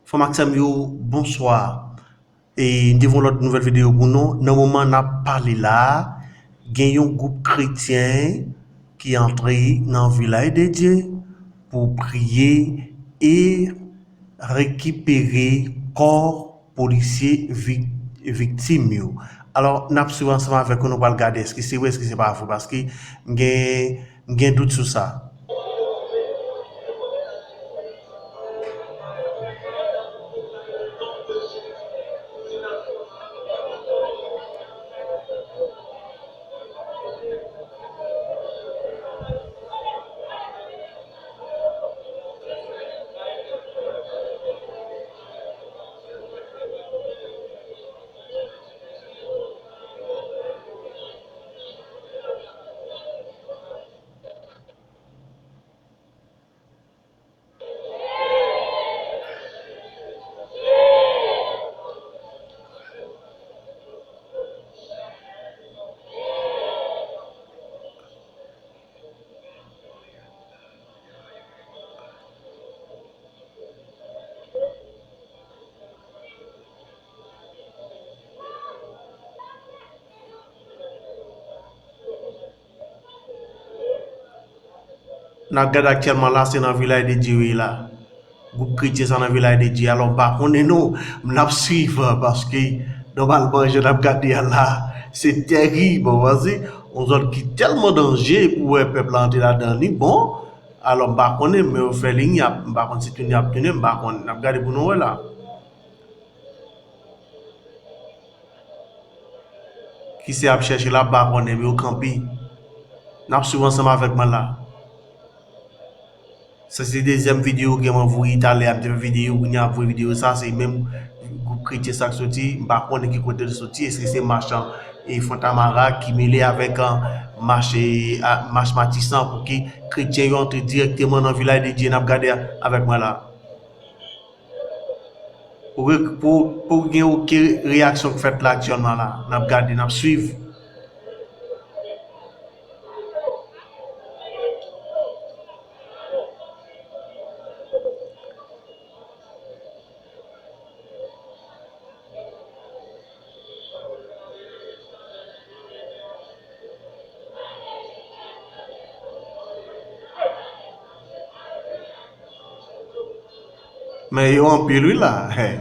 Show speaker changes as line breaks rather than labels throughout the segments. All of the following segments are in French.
Frère Maxime, yo, bonsoir. Et nous devons l'autre nouvelle vidéo pour nous. Dans le moment où on a parlé là, il y a un groupe chrétien qui est entré dans le village de Dieu pour prier et récupérer corps policiers victimes. Alors, nous avons ensemble avec nous, on va regarder est-ce que c'est vrai, est-ce que c'est pas faux, parce que j'ai un doute sur ça. Nous regardons actuellement là, c'est dans le village de Dieu là. Groupe chrétien dans le village de Dieu. Alors, par contre, nous suivons parce que normalement, je l'ai regardé là. C'est terrible, vas-y. On a qui tellement danger pour le peuple entrer là-dedans. Bon, alors, par contre, mais on fait ligne, par contre, si tu n'as pas tenu, par contre, on a regardé pour nous là. Qui s'est à chercher là, par contre, mais au campi. Nous suivons ensemble avec moi là. Ça c'est deuxième vidéo que m'envoyé tout à l'heure, deuxième vidéo où il a envoyé vidéo ça c'est même groupe chrétien ça sorti, par contre qui côté de sorti est-ce que c'est marchand et Fantamara qui mêlé avec un marché marche Matissan pour que chrétien entre directement dans le village de Dieu n'a regardé avec moi là. Pour gagner aucune réaction que fait là actuellement là, n'a regardé n'a suivre. Mais ils ont pile là. Hey.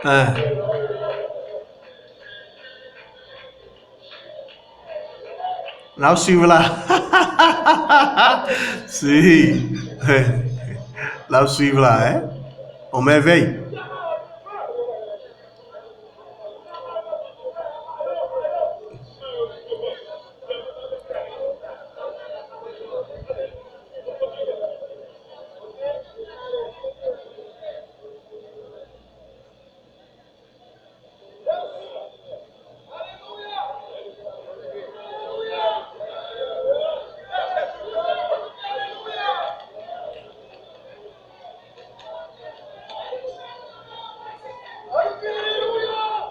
Hein. Là suivre là. Si. Là suivre là, hein. On m'éveille.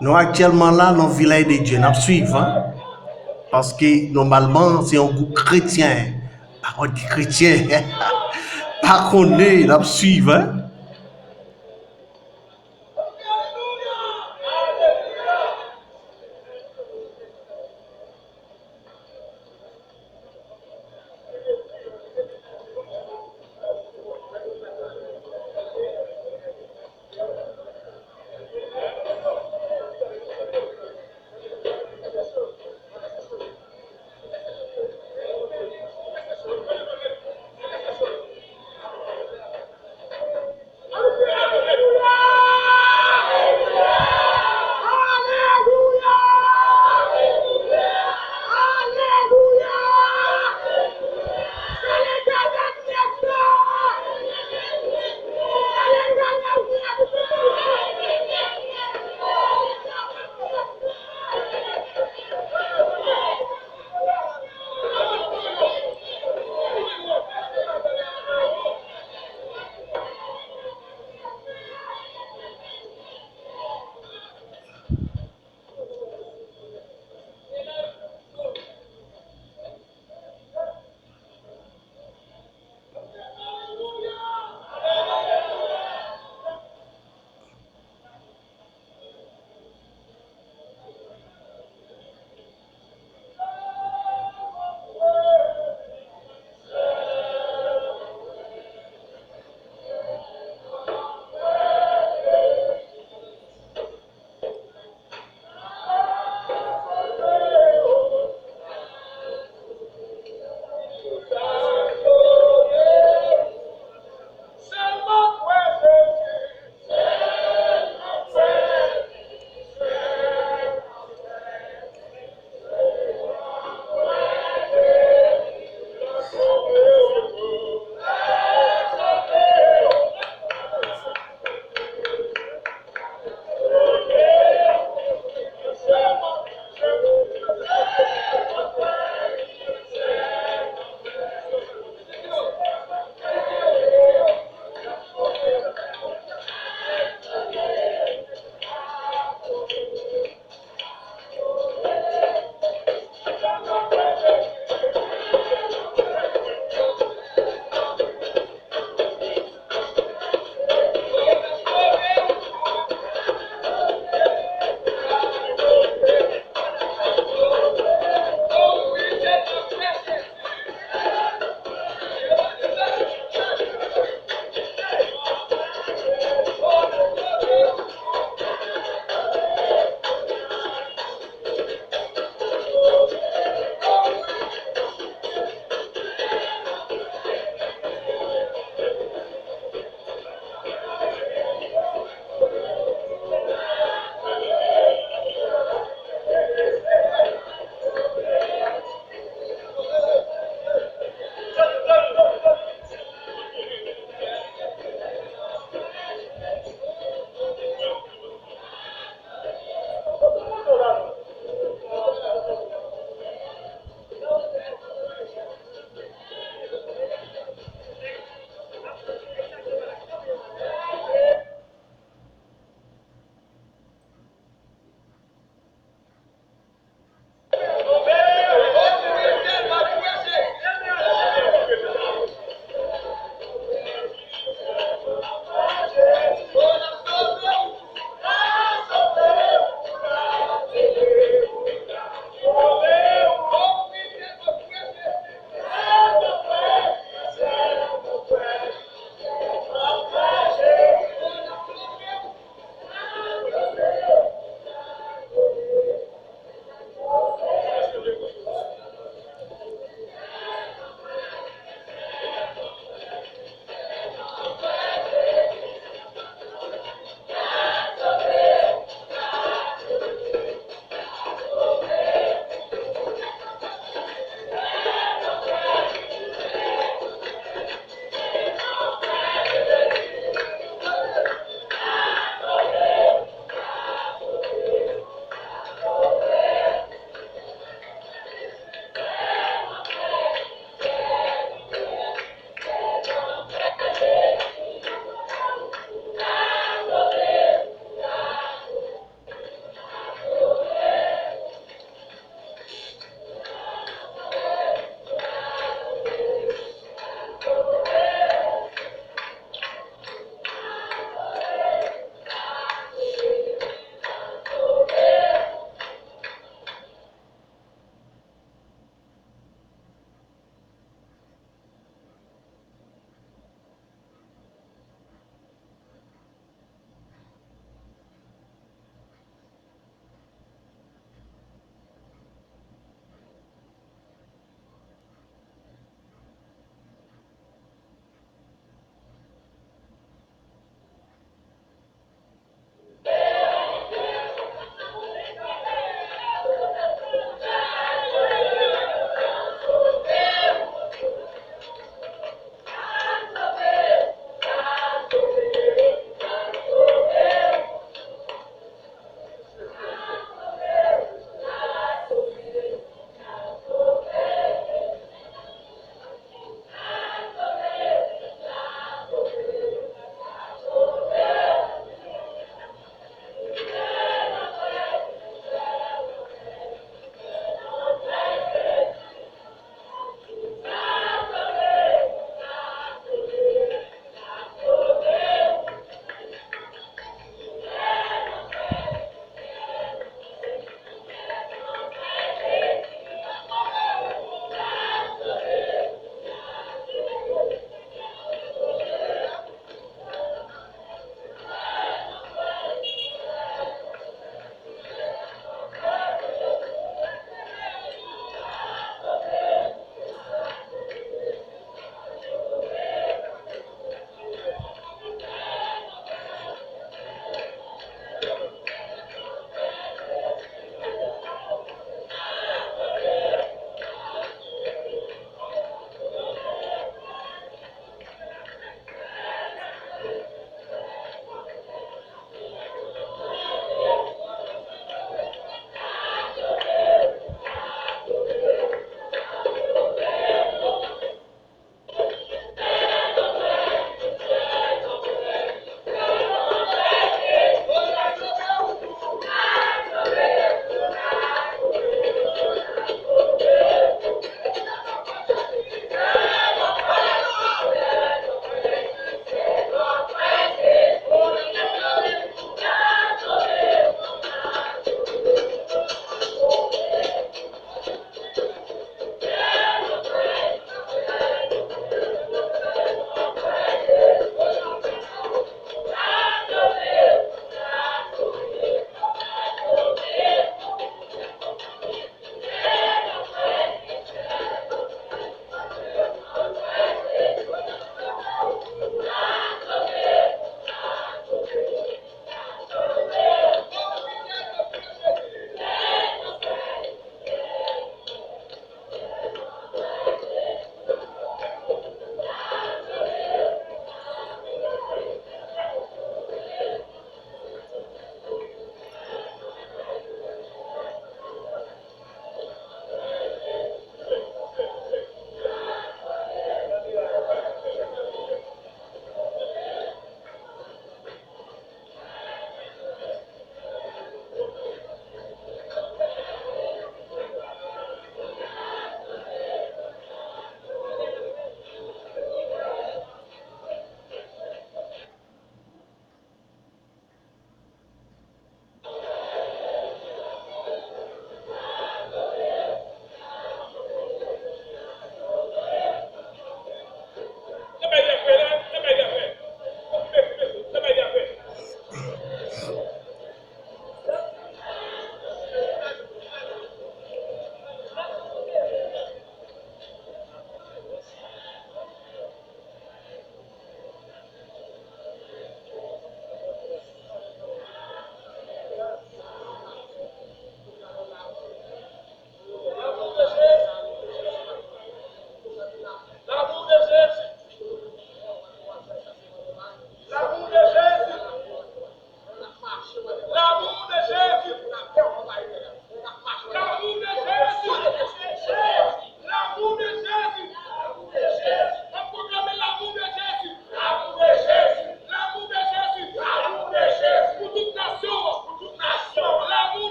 Nous actuellement là dans le village de Dieu, nous suivons. Hein? Parce que normalement c'est un groupe chrétien. Par contre, chrétien. Par contre, nous suivons. Hein?